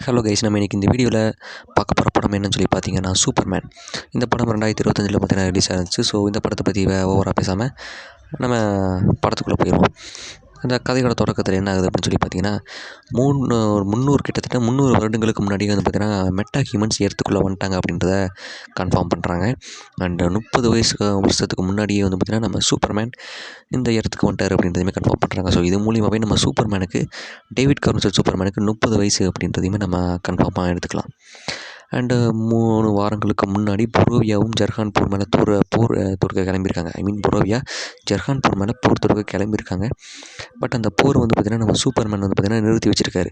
Hello guys, நம்ம இன்றைக்கி இந்த வீடியோவில் பார்க்க போகிற படம் என்னன்னு சொல்லி பார்த்தீங்கன்னா சூப்பர்மேன். இந்த படம் 2025 பார்த்தீங்கன்னா ரிலீஸ் ஆச்சு. ஸோ இந்த படத்தை பற்றி ஓவராக பேசாமல் நம்ம படத்துக்குள்ளே போயிடுவோம். அந்த கதையோட தொடக்கத்தில் என்ன ஆகுது அப்படின்னு சொல்லி பார்த்தீங்கன்னா 300 கிட்டத்தட்ட 300 வருடங்களுக்கு முன்னாடியே வந்து பார்த்தீங்கன்னா மெட்டா ஹியூமன்ஸ் எர்த்துக்குள்ளே வந்துட்டாங்க அப்படின்றத கன்ஃபார்ம் பண்ணுறாங்க. அண்ட் 30 வருஷத்துக்கு முன்னாடியே வந்து பார்த்திங்கன்னா நம்ம சூப்பர்மேன் இந்த இடத்துக்கு வந்துட்டார் அப்படின்றதையுமே கன்ஃபார்ம் பண்ணுறாங்க. ஸோ இது மூலியமாகவே நம்ம சூப்பர்மேனுக்கு டேவிட் கார்ன்செட் சூப்பர்மேனுக்கு 30 வயசு அப்படின்றதையுமே நம்ம கன்ஃபார்மாக எடுத்துக்கலாம். அண்டு 3 வாரங்களுக்கு முன்னாடி பொரோவியாவும் ஜர்ஹான்பூர் மேலே போர் தொடுக்க கிளம்பியிருக்காங்க. பொரோவியா ஜர்ஹான்பூர் மேலே போர் தொடுக்க கிளம்பியிருக்காங்க. பட் அந்த போர் வந்து பார்த்திங்கன்னா நம்ம சூப்பர்மேன் வந்து பார்த்திங்கன்னா நிறுத்தி வச்சுருக்காரு.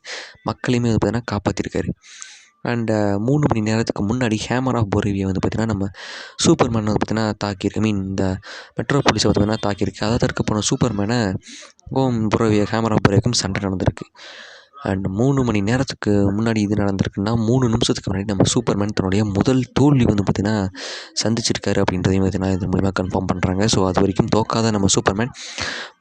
மக்களையுமே வந்து பார்த்திங்கன்னா காப்பாற்றிருக்காரு. அண்டு 3 மணி நேரத்துக்கு முன்னாடி ஹேமர் ஆஃப் பொரோவியா வந்து பார்த்திங்கன்னா நம்ம சூப்பர்மேன் வந்து பார்த்திங்கன்னா தாக்கியிருக்கு. இந்த மெட்ரோபோலிஸை வந்து பார்த்திங்கன்னா தாக்கியிருக்கு. அதை தடுக்க போன சூப்பர்மேனை பொரோவியா ஹேமர் ஆஃப் பொரோவியாவுக்கும் சண்டை நடந்திருக்கு. அண்ட் 3 மணி நேரத்துக்கு முன்னாடி இது நடந்திருக்குன்னா 3 நிமிஷத்துக்கு முன்னாடி நம்ம சூப்பர்மேன் தன்னுடைய முதல் தோல்வி வந்து பார்த்திங்கன்னா சந்திச்சிருக்காரு அப்படின்றதையும் பார்த்திங்கன்னா இது மூலிமா கன்ஃபார்ம் பண்ணுறாங்க. ஸோ அது வரைக்கும் தோக்காத நம்ம சூப்பர்மேன்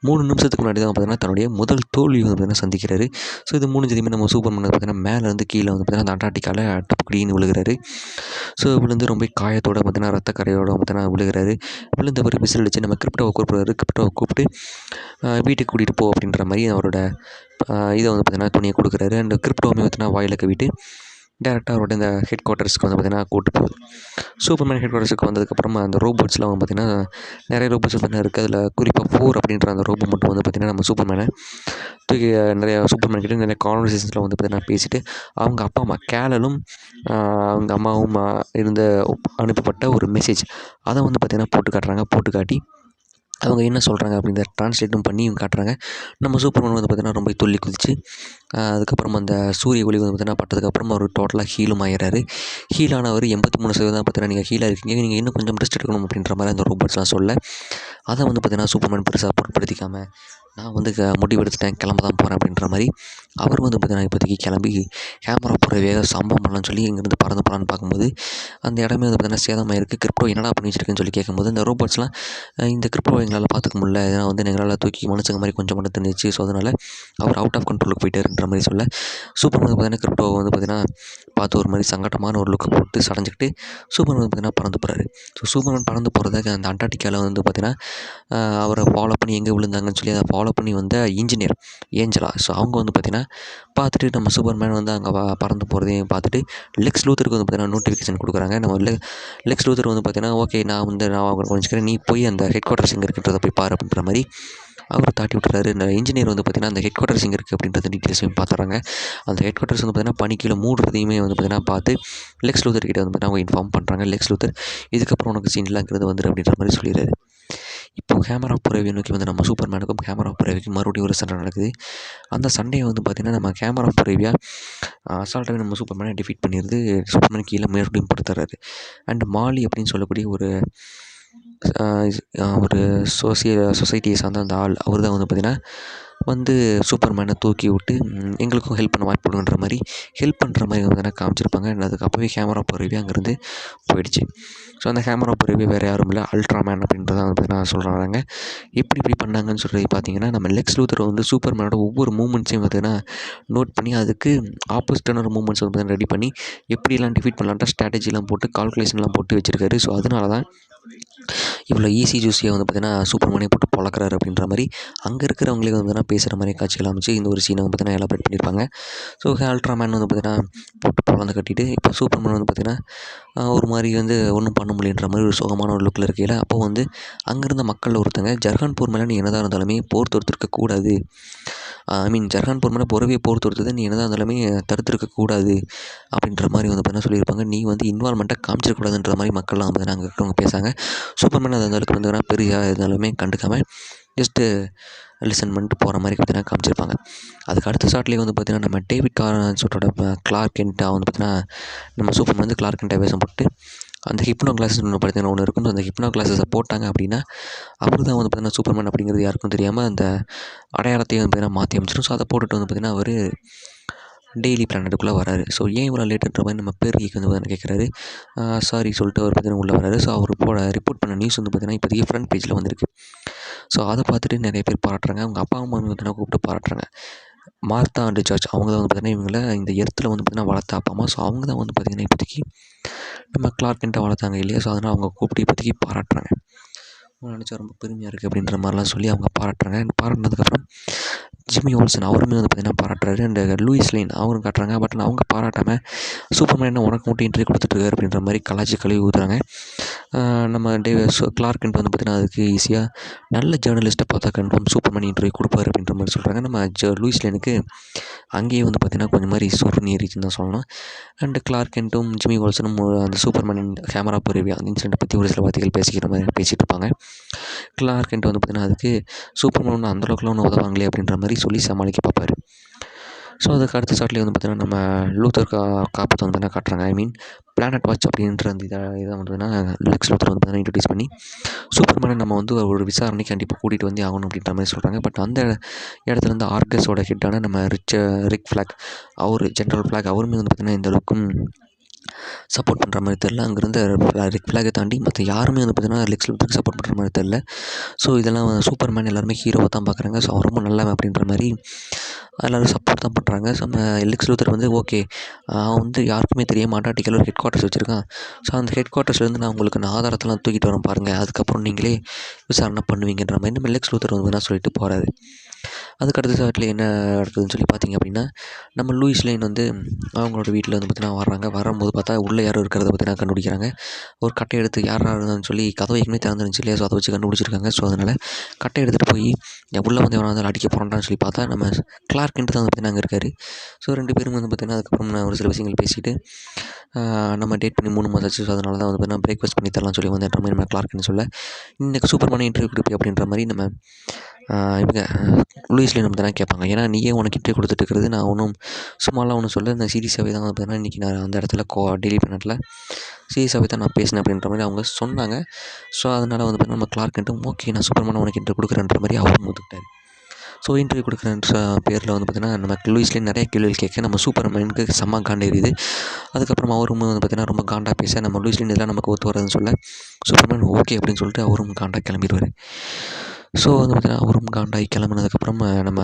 3 நிமிஷத்துக்கு முன்னாடி தான் பார்த்திங்கன்னா தன்னுடைய முதல் தோல்வி வந்து பார்த்திங்கன்னா சந்திக்கிறாரு. ஸோ இது முடிஞ்சதுமே நம்ம சூப்பர்மேன் பார்த்திங்கன்னா மேலேருந்து கீழே வந்து பார்த்திங்கன்னா அந்த அண்டார்டிகாவில் டப்புக்குடின்னு விழுகிறாரு. ஸோ விழுந்து ரொம்ப காயத்தோடு பார்த்திங்கன்னா ரத்த கரையோடு பார்த்திங்கன்னா விழுகிறாரு. விழுந்த பிறகு விசில் அடித்து நம்ம கிரிப்டோவை கூப்பிட்டு வீட்டுக்கு கூட்டிகிட்டு போ அப்படின்ற மாதிரி அவரோட இதை வந்து பார்த்திங்கன்னா துணியை கொடுக்குறாரு. அண்ட் கிரிப்டோவுமே பார்த்திங்கன்னா வாயில் கவிட்டு டேரெக்டாக அவரோட இந்த ஹெட் குவார்ட்டர்ஸ்க்கு வந்து பார்த்திங்கன்னா கூப்பிட்டு போகுது. சூப்பர்மேன் ஹெட் குவார்ட்டர்ஸுக்கு வந்ததுக்கப்புறமா அந்த ரோபோட்ஸ்லாம் வந்து பார்த்திங்கன்னா நிறைய ரோபோட்ஸ் பார்த்திங்கன்னா இருக்குது. அதில் குறிப்பாக 4 அப்படின்ற அந்த ரோபோ மட்டும் வந்து பார்த்திங்கன்னா நம்ம சூப்பர்மேனை தூக்கி நிறையா சூப்பர்மேன் கிட்டே நிறைய கான்வர்சேஷன்ஸில் வந்து பார்த்திங்கன்னா பேசிவிட்டு அவங்க அப்பா அம்மா கேலலும் அவங்க அம்மாவும் அனுப்பப்பட்ட ஒரு மெசேஜ் அதை வந்து பார்த்திங்கன்னா போட்டு காட்டி அவங்க என்ன சொல்கிறாங்க அப்படின்றத ட்ரான்ஸ்லேட்டும் பண்ணி இவங்க காட்டுறாங்க. நம்ம சூப்பர்மேன் வந்து பார்த்திங்கன்னா ரொம்ப துள்ளி குதிச்சு அதுக்கப்புறம் அந்த சூரிய ஒளி வந்து பார்த்திங்கன்னா பட்டதுக்கப்புறம் அவர் டோட்டலாக ஹீலும் ஆகிறாரு. ஹீலானவர் 83% பார்த்திங்கன்னா நீங்கள் ஹீலாக இருக்கீங்க, நீங்கள் இன்னும் கொஞ்சம் ரெஸ்ட் எடுக்கணும் அப்படின்ற மாதிரி அந்த ரோபோட்ஸ்லாம் சொல்ல அதை வந்து பார்த்திங்கன்னா சூப்பர்மேன் பெருசாக பொருட்படுத்திக்காமல் நான் வந்து முடிவெடுத்துட்டேன், கிளம்ப தான் போகிறேன் அப்படின்ற மாதிரி அவர் வந்து பார்த்திங்கன்னா இப்போதைக்கு கிளம்பி கேமரா போகிற வேக சம்பவம் பண்ணலான்னு சொல்லி இங்கேருந்து பறந்து போகலான்னு பார்க்கும்போது அந்த இடமே வந்து பார்த்திங்கன்னா சேதமாயிருக்கு. கிரிப்டோ என்னடா பண்ணி வச்சிருக்குன்னு சொல்லி கேட்கும்போது இந்த ரோபோட்ஸ்லாம் இந்த கிரிப்டோ எங்களால் பார்த்துக்க முடியல, ஏன்னா வந்து எங்களால் தூக்கி மனுஷங்க மாதிரி கொஞ்சம் மட்டும் தெரிஞ்சிச்சு, ஸோ அதனால் அவர் அவுட் ஆஃப் கண்ட்ரோலுக்கு போயிட்டாருன்ற மாதிரி சொல்ல சூப்பர்மேன் வந்து பார்த்திங்கன்னா கிரிப்டோவை வந்து பார்த்திங்கன்னா பார்த்து ஒரு மாதிரி சங்கட்டமான ஒரு லுக்கை போட்டு சடைஞ்சிக்கிட்டு சூப்பர்மேன் வந்து பார்த்திங்கன்னா பறந்து போகிறாரு. ஸோ சூப்பர்மேன் பறந்து போகிறதுக்கு அந்த அண்டார்டிகாவில் வந்து பார்த்திங்கன்னா அவரை ஃபாலோ பண்ணி எங்கே விழுந்தாங்கன்னு சொல்லி அதை ஃபாலோ பண்ணி வந்த இன்ஜினியர் ஏஞ்சலா, ஸோ அவங்க வந்து பார்த்திங்கன்னா பார்த்துட்டு நம்ம சூப்பர்மேன் வந்து அங்கே பறந்து போகிறதையும் பார்த்துட்டு லெக்ஸ் லூத்தருக்கு வந்து பார்த்திங்கன்னா நோட்டிஃபிகேஷன் கொடுக்குறாங்க. நம்ம லெக்ஸ் லூத்தர் வந்து பார்த்திங்கன்னா ஓகே நான் கொஞ்சம் நீ போய் அந்த ஹெட் குவார்ட்டர்ஸ் எங்கே இருக்கிறத போய் பாரு அப்படின்ற மாதிரி அவர் தாட்டி விட்டுறாரு. இந்த இன்ஜினியர் வந்து பார்த்திங்கன்னா அந்த ஹெட் குவார்ட்டர்ஸ் எங்கே இருக்குது அப்படின்றத டீட்டெயில்ஸையும் பார்த்துறாங்க. அந்த ஹெட் குவார்ட்டர்ஸ் வந்து பார்த்திங்கன்னா பனிக்கீழே மூடுறதையுமே வந்து பார்த்திங்கன்னா பார்த்து லெக்ஸ் லூத்தர் கிட்டே வந்து பார்த்திங்கன்னா அவங்க இன்ஃபார்ம் பண்ணுறாங்க. லெக்ஸ் லூத்தர் இதுக்கப்புறம் உனக்கு சீன்லாங்கிறது வந்துடு அப்படின்ற மாதிரி சொல்லிடுறாரு. இப்போ ஹேமர் ஆஃப் பொரோவியா நோக்கி வந்து நம்ம சூப்பர்மேனுக்கும் ஹேமர் ஆஃப் பொரோவியாவுக்கும் மறுபடியும் ஒரு சண்டை நடக்குது. அந்த சண்டையை வந்து பார்த்திங்கன்னா நம்ம ஹேமர் ஆஃப் பொரோவியா அசால்ட்டாகவே நம்ம சூப்பர்மேனை டிஃபீட் பண்ணிடுது. சூப்பர்மேன் கீழே மறுபடியும் படுத்துறாரு. அண்ட் மாலி அப்படின்னு சொல்லக்கூடிய ஒரு சொசைட்டியை சார்ந்த அந்த ஆள் அவர் தான் வந்து பார்த்திங்கன்னா வந்து சூப்பர்மேனை தூக்கி விட்டு எங்களுக்கும் ஹெல்ப் பண்ண வாய்ப்பு கொடுன்ற மாதிரி ஹெல்ப் பண்ணுற மாதிரி வந்து காமிச்சிருப்பாங்க. அதுக்கு அப்போவே ஹேமர் ஆஃப் பொரோவியா அங்கேருந்து போயிடுச்சு. ஸோ அந்த ஹேமர் ஆஃப் பொரோவியா வேறு யாரும் இல்லை, அல்ட்ராமேன் அப்படின்றத வந்து பார்த்திங்கன்னா சொல்கிறாங்க. இப்படி பண்ணாங்கன்னு சொல்லி பார்த்தீங்கன்னா நம்ம லெக்ஸ் லூத்தர் வந்து சூப்பர்மேனோட ஒவ்வொரு மூமெண்ட்ஸையும் பார்த்திங்கன்னா நோட் பண்ணி அதுக்கு ஆப்போசிட்டான ஒரு மூமெண்ட்ஸ் வந்து ரெடி பண்ணி எப்படிலாம் டிஃபீட் பண்ணலான்ட்டு ஸ்ட்ராட்டஜிலாம் போட்டு கால்குலேஷன்லாம் போட்டு வச்சுருக்காரு. ஸோ அதனால தான் இவ்வளோ ஈஸி ஜூஸியாக வந்து பார்த்திங்கன்னா சூப்பர்மேனே போட்டு பொழக்கிறாரு அப்படின்ற மாதிரி அங்கே இருக்கிறவங்களே வந்து பார்த்திங்கன்னா பேசுகிற மாதிரி காட்சிகள் அமைச்சு இந்த ஒரு சீனை வந்து பார்த்திங்கன்னா எலாபரேட் பண்ணியிருப்பாங்க. ஸோ அல்ட்ராமேன் வந்து பார்த்திங்கன்னா போட்டு பொழந்து கட்டிட்டு இப்போ சூப்பர்மேன் வந்து பார்த்திங்கன்னா ஒரு மாதிரி வந்து ஒன்றும் பண்ண முடியன்ற மாதிரி ஒரு சுகமான ஒரு லுக்கில் இருக்கையில் அப்போ வந்து அங்கேருந்த மக்களில் ஒருத்தங்க ஜர்ஹான்பூர் மேலே நீ என்னதான் இருந்தாலுமே போர் தொடுத்துருக்கக்கூடாது, ஜர்ஹான்பூர் மேலே பொரோவியா போர் தொடுத்தது நீ என்னதான் இருந்தாலுமே தடுத்துருக்கக்கூடாது அப்படின்ற மாதிரி வந்து பார்த்திங்கன்னா சொல்லியிருப்பாங்க. நீ வந்து இன்வால்மெண்ட்டாக காமிச்சிடக்கூடாதுன்ற மாதிரி மக்கள்லாம் வந்து அங்கே இருக்கிறவங்க பேசாங்க. சூப்பர்மேன் அது அந்தளவுக்கு வந்து பெரிய இருந்தாலுமே கண்டுக்காமல் ஜஸ்ட்டு லிசன் பண்ணிட்டு போகிற மாதிரி பார்த்திங்கன்னா காமிச்சிருப்பாங்க. அதுக்கு அடுத்த ஷாட்லேயே வந்து பார்த்திங்கன்னா நம்ம டேவிட் கார்ன்செட்டோட கிளார்க் கென்ட்டை வந்து பார்த்திங்கன்னா நம்ம சூப்பர்மேன் வந்து கிளார்க் கென்ட்டை வேஷம் போட்டு அந்த ஹிப்னோ கிளாஸஸ் பார்த்திங்கன்னா ஒன்று இருக்கும். அந்த ஹிப்னோ கிளாஸஸை போட்டாங்க அப்படின்னா அவர் தான் வந்து பார்த்திங்கன்னா சூப்பர்மேன் அப்படிங்கிறது யாருக்கும் தெரியாமல் அந்த அடையாளத்தையும் வந்து பார்த்திங்கன்னா மாற்றி அமைச்சிடும். ஸோ அதை போட்டுட்டு வந்து பார்த்திங்கன்னா அவர் டெய்லி பிளானட்டுக்குள்ளே வராரு. ஸோ ஏன் இவ்வளோ லேட்டுன்ற மாதிரி நம்ம பேருக்கு வந்து பார்த்திங்கன்னா கேட்குறாரு. சாரி சொல்லிட்டு அவர் பார்த்திங்கன்னா உள்ளே வராரு. ஸோ அவர் ரிப்போர்ட் பண்ண நியூஸ் வந்து பார்த்திங்கன்னா இப்போதைக்கு ஃப்ரண்ட் பேஜில் வந்திருக்கு. ஸோ அதை பார்த்துட்டு நிறைய பேர் பாராட்டுறாங்க. அவங்க அப்பா அம்மா வந்து பார்த்திங்கன்னா கூப்பிட்டு பாராட்டுறாங்க. மார்த்தா அண்ட் ஜார்ஜ் அவங்க தான் வந்து பார்த்திங்கன்னா இவங்கள இந்த எர்த்தில் வந்து பார்த்திங்கன்னா வளர்த்த அப்பா அம்மா. ஸோ அவங்க தான் வந்து பார்த்திங்கன்னா இப்போதைக்கு நம்ம கிளார்க் கெண்ட்டை வளர்த்தாங்க இல்லையா. ஸோ அதனால் அவங்க கூப்பிட்டு இப்போதைக்கு பாராட்டுறாங்க. நினச்சா ரொம்ப பெருமையாக இருக்குது அப்படின்ற மாதிரிலாம் சொல்லி அவங்க பாராட்டுறாங்க. அண்ட் பாராட்டினதுக்கப்புறம் ஜிம்மி ஓல்சன் அவருமே வந்து பார்த்திங்கன்னா பாராட்டுறாரு. அண்ட் லூயிஸ் லேன் அவரும் காட்டுறாங்க. பட் அவங்க பாராட்டாமல் சூப்பர்மேன் என்ன உனக்கு மட்டும் இன்டர்வியூ கொடுத்துட்ருக்காரு அப்படின்ற மாதிரி கலாச்சி கழுவி ஊற்றுறாங்க. நம்ம கிளார்க் கெண்ட் வந்து பார்த்திங்கன்னா அதுக்கு ஈஸியாக நல்ல ஜேர்னலிஸ்ட்டை பார்த்தா கன்ஃபார்ம் சூப்பர்மேன் இன்டர்வியூ கொடுப்பாரு அப்படின்ற மாதிரி சொல்கிறாங்க. நம்ம லூயிஸ் லேனுக்கு அங்கேயே வந்து பார்த்திங்கன்னா கொஞ்சம் மாதிரி சுருன்னு ஏறிச்சுன்னு தான் சொல்லணும். அண்டு கிளார்க் கெண்ட்டும் ஜிம்மி ஓல்சனும் அந்த சூப்பர்மேன் கேமரா பொறிவியா அந்த இன்சிடென்ட்டை பற்றி ஒரு சில வார்த்தைகள் பேசிகிட்டு இருப்பாங்க. கிளார்க் கெண்ட் வந்து பார்த்திங்கன்னா அதுக்கு சூப்பர்மேன் ஒன்றும் அந்தளவுக்குலாம் ஒன்றும் உதவாங்களே அப்படின்ற மாதிரி சொல்லி சமாளிக்க பார்ப்பார். ஸோ அதுக்கு அடுத்த ஷாட்லேயே வந்து பார்த்திங்கன்னா நம்ம லூத்தர் காப்பத்தை வந்து பார்த்திங்கன்னா காட்டுறாங்க. ஐ மீன் பிளானட் வாட்ச் அப்படின்ற அந்த இதை வந்து பார்த்திங்கன்னா லெக்ஸ் லூத்தர் வந்து பார்த்திங்கன்னா இன்ட்ரடியூஸ் பண்ணி சூப்பர்மேனை நம்ம வந்து ஒரு விசாரணைக்கு கண்டிப்பாக கூட்டிகிட்டு வந்து ஆகணும் அப்படின்ற மாதிரி சொல்கிறாங்க. பட் அந்த இடத்துல இருந்து ஆர்கஸோட ஹெட்டான நம்ம ரிக் ஃப்ளாக் அவர் ஜென்ரல் ஃப்ளாக் அவருமே வந்து பார்த்திங்கன்னா இந்த அளவுக்கும் சப்போர்ட் பண்ணுற மாதிரி தெரில. அங்கேருந்து ரிக் ஃப்ளாகை தாண்டி மற்ற யாருமே வந்து பார்த்திங்கன்னா லெக்ஸ் லூத்தருக்கு சப்போர்ட் பண்ணுற மாதிரி தெரில. ஸோ இதெல்லாம் சூப்பர்மேன் எல்லாருமே ஹீரோவை தான் பார்க்குறாங்க. ஸோ அவன் ரொம்ப நல்லவன் அப்படின்ற மாதிரி எல்லோரும் சப்போர்ட் தான் பண்ணுறாங்க. ஸோ நம்ம லெக்ஸ் லூத்தர் வந்து ஓகே அவன் வந்து யாருக்குமே தெரிய அண்டார்டிகாவில் ஒரு ஹெட் குவார்ட்டர்ஸ் வச்சுருக்கான். ஸோ அந்த ஹெட் குவார்ட்டர்ஸ்லேருந்து நான் உங்களுக்கு நான் ஆதாரத்தெல்லாம் தூக்கிட்டு வரேன் பாருங்கள், அதுக்கப்புறம் நீங்களே விசாரணை பண்ணுவீங்கன்ற மாதிரி நம்ம லெக்ஸ் லூத்தர் வந்து என்ன சொல்லிட்டு போகிறாரு. அதுக்கு அடுத்த ஷாட்டில் என்ன நடக்குதுன்னு சொல்லி பார்த்திங்க அப்படின்னா நம்ம லூயிஸ் லேன் வந்து அவங்களோட வீட்டில் வந்து பார்த்திங்கன்னா வர்றாங்க. வரும்போது பார்த்தா உள்ளே யாரும் இருக்கிறத பார்த்திங்கன்னா கண்டுபிடிக்கிறாங்க. ஒரு கட்டை எடுத்து யாராக இருந்தான்னு சொல்லி கதவை ஏற்கனவே திறந்துருந்துச்சு இல்லையா. ஸோ அதை வச்சு கண்டுபிடிச்சிருக்காங்க. ஸோ அதனால் கட்டை எடுத்துகிட்டு போய் உள்ளே வந்து எவனா வந்து அடிக்க போகிறான்னு சொல்லி பார்த்தா நம்ம கிளார்க் கெண்ட் தான் வந்து பார்த்திங்கன்னா அங்கே இருக்கார். ஸோ 2 பேரும் வந்து பார்த்திங்கன்னா அதுக்கப்புறம் ஒரு சில விஷயங்கள் பேசிவிட்டு நம்ம டேட் பண்ணி 3 மாதம் ஆச்சு. ஸோ அதனால தான் வந்து பார்த்திங்கன்னா பிரேக்ஃபாஸ்ட் பண்ணி தரலாம்னு சொல்லி வந்துன்ற மாதிரி நம்ம கிளார்க் கெண்ட் சொல்ல இன்றைக்கி சூப்பர்மேன் இன்டர்வியூ கொடுப்பி அப்படின்ற மாதிரி நம்ம இவங்க லூயிஸ் லேன் வந்து தான் கேட்பாங்க. ஏன்னா நீயே உனக்கு இன்டர்வியூ கொடுத்துட்டு இருக்கிறது நான் ஒன்றும் சும்மாலாம் ஒன்றும் சொல்ல இந்த சீரியஸாகவே தான் வந்து பார்த்திங்கன்னா இன்றைக்கி நான் அந்த இடத்துல டெய்லி பிளானட்டில் சீரியஸாகவே தான் நான் பேசினேன் அப்படின்ற மாதிரி அவங்க சொன்னாங்க. ஸோ அதனால் வந்து பார்த்திங்கன்னா நம்ம கிளார்க் கெண்ட்டும் ஓகே நான் சூப்பர்மேன் உனக்கு இன்டர்வியூ கொடுக்குறேன்ற மாதிரி அவரும் ஒத்துக்கிட்டார். ஸோ இன்டர்வியூ கொடுக்குறன்ற பேரில் வந்து பார்த்திங்கன்னா நம்ம லூயிஸ் லேன் நிறைய கேள்விகள் கேட்க நம்ம சூப்பர்மேனுக்கு செம்ம காண்டு எரியுது. அதுக்கப்புறம் அவரும் வந்து பார்த்திங்கன்னா ரொம்ப காண்டாக பேச நம்ம லூயிஸ் லேன் இதெல்லாம் நமக்கு ஒத்து வரதுன்னு சொல்ல சூப்பர்மேன் ஓகே அப்படின்னு சொல்லிட்டு அவரும் காண்டாக கிளம்பிடுவார். ஸோ வந்து பார்த்திங்கன்னா அவரும் காண்டாகி கிளம்புனதுக்கப்புறம் நம்ம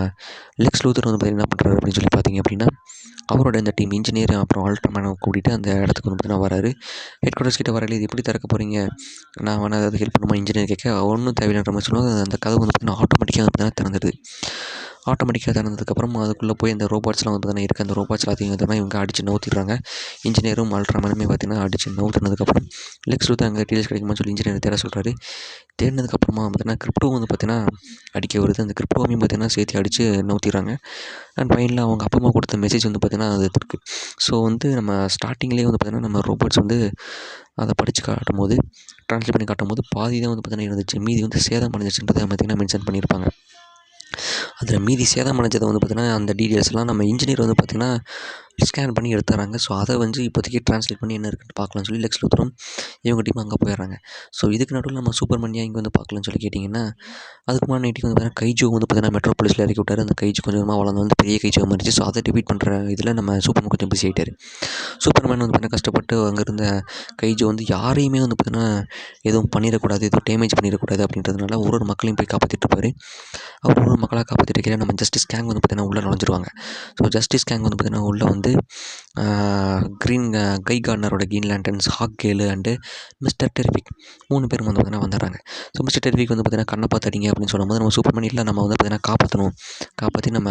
லெக்ஸ் லூத்தர் வந்து பார்த்திங்கன்னா என்ன பண்ணுறாரு அப்படின்னு சொல்லி பார்த்திங்க அப்படின்னா அவரோட இந்த டீம் இன்ஜினியர் அப்புறம் ஆல்ட்ராமேனை கூட்டிகிட்டு அந்த இடத்துக்கு வந்து பார்த்திங்கன்னா வராரு. ஹெட் குவார்ட்டர்ஸ் கிட்ட வரல இது எப்படி திறக்க போகிறீங்க, நான் வேணா ஏதாவது ஹெல்ப் பண்ணுமா இன்ஜினியர் கேட்க ஒன்றும் தேவையில்லைன்ற மாதிரி சொல்லுவாங்க. அந்த கதவு வந்து பார்த்திங்கன்னா ஆட்டோமேட்டிக்காக வந்து பார்த்திங்கன்னா திறந்துடுது. ஆட்டோமேட்டிக்காக திறந்ததுக்கப்புறம் அதுக்குள்ளே போய் அந்த ரோபோட்ஸ்லாம் வந்து பார்த்திங்கன்னா இருக்குது. அந்த ரோபோட்ஸ் எல்லாத்தையும் வந்து இவங்க அடித்து நவுத்திடுறாங்க. இன்ஜினியரும் அல்ட்ராமேனுமே பார்த்திங்கன்னா அடித்து நவுத்தினதுக்கப்புறம் லெக்ஸ் லூத்தர் அங்கே டீல்ஸ் கிடைக்குமான்னு சொல்லி இன்ஜினியர் தேட சொல்கிறாரு. தேடினதுக்கப்புறமா பார்த்திங்கன்னா கிரிப்டோ வந்து பார்த்திங்கன்னா அடிக்க வருது. அந்த கிரிப்டோவையும் பார்த்திங்கன்னா சேர்த்து அடித்து நவுத்திடுறாங்க. அண்ட் ஃபைனலாக அவங்க அப்பா அம்மா கொடுத்த மெசேஜ் வந்து பார்த்திங்கன்னா அது இருக்குது. ஸோ வந்து நம்ம ஸ்டார்டிங்லேயே வந்து பார்த்திங்கன்னா நம்ம ரோபோட்ஸ் வந்து அதை படித்து காட்டும்போது ட்ரான்ஸ்லேட் பண்ணி காட்டும்போது பாதி தான் வந்து பார்த்திங்கன்னா இருந்துச்சு, மீதி வந்து சேதம் அடைஞ்சிச்சுன்றதை பார்த்திங்கன்னா மென்ஷன் பண்ணியிருப்பாங்க. அதில் மீதி சேதம் அடைஞ்சதை வந்து பார்த்திங்கன்னா அந்த டீட்டெயில்ஸ்லாம் நம்ம இன்ஜினியர் வந்து பார்த்திங்கன்னா ஸ்கேன் பண்ணி எடுத்துறாங்க. ஸோ அதை வந்து இப்போதைக்கு ட்ரான்ஸ்லேட் பண்ணி என்ன இருக்குன்னு பார்க்கலாம்னு சொல்லி லெக்ஸ் லூத்தரும் இவங்க டீம் அங்கே போயிடுறாங்க. ஸோ இதுக்கு நடுவில் நம்ம சூப்பர்மேனியா இங்கே வந்து பார்க்கலாம்னு சொல்லி கேட்டிங்கன்னா அதுக்கு முன்னாடி நைட்டுக்கு வந்து பார்த்திங்கன்னா கைஜோ வந்து பார்த்திங்கன்னா மெட்ரோபாலிஸில் இறக்கி விட்டார். அந்த கைஜு கொஞ்சமாக வளர்ந்து வந்து பெரிய கைஜோ மாறிச்சு. ஸோ அதை டிபீட் பண்ணுற இதில் நம்ம சூப்பர்மேன் கொஞ்சம் பிஸி ஆகிட்டார். சூப்பர்மேன் வந்து பார்த்திங்கன்னா கஷ்டப்பட்டு அங்கே இருந்த கைஜோ வந்து யாரையுமே வந்து பார்த்திங்கன்னா எதுவும் பண்ணிடக்கூடாது, எதுவும் டேமேஜ் பண்ணிடக்கூடாது அப்படின்றதுனால ஒரு மக்களையும் போய் காப்பாற்றிட்டு இருப்பார். அவர் ஒரு மக்களாக காப்பாற்றிட்டு இருக்கிற நம்ம ஜஸ்டிஸ் கேங் வந்து பார்த்திங்கன்னா உள்ளே நுழைஞ்சிருவாங்க. ஸோ ஜஸ்டிஸ் கேங் வந்து பார்த்திங்கன்னா உள்ளே வந்து க்ரீன் கை கார்ட்னரோட green lanterns, hawkgirl and mister terrific 3 பேரும் வந்து பார்த்திங்கன்னா வந்துடுறாங்க. ஸோ மிஸ்டர் டெரிஃபிக் வந்து பார்த்திங்கன்னா கண்ணை பார்த்து அடிங்க அப்படின்னு சொல்லும்போது நம்ம சூப்பர்மேன் இல்லை நம்ம வந்து பார்த்திங்கன்னா காப்பாற்றி நம்ம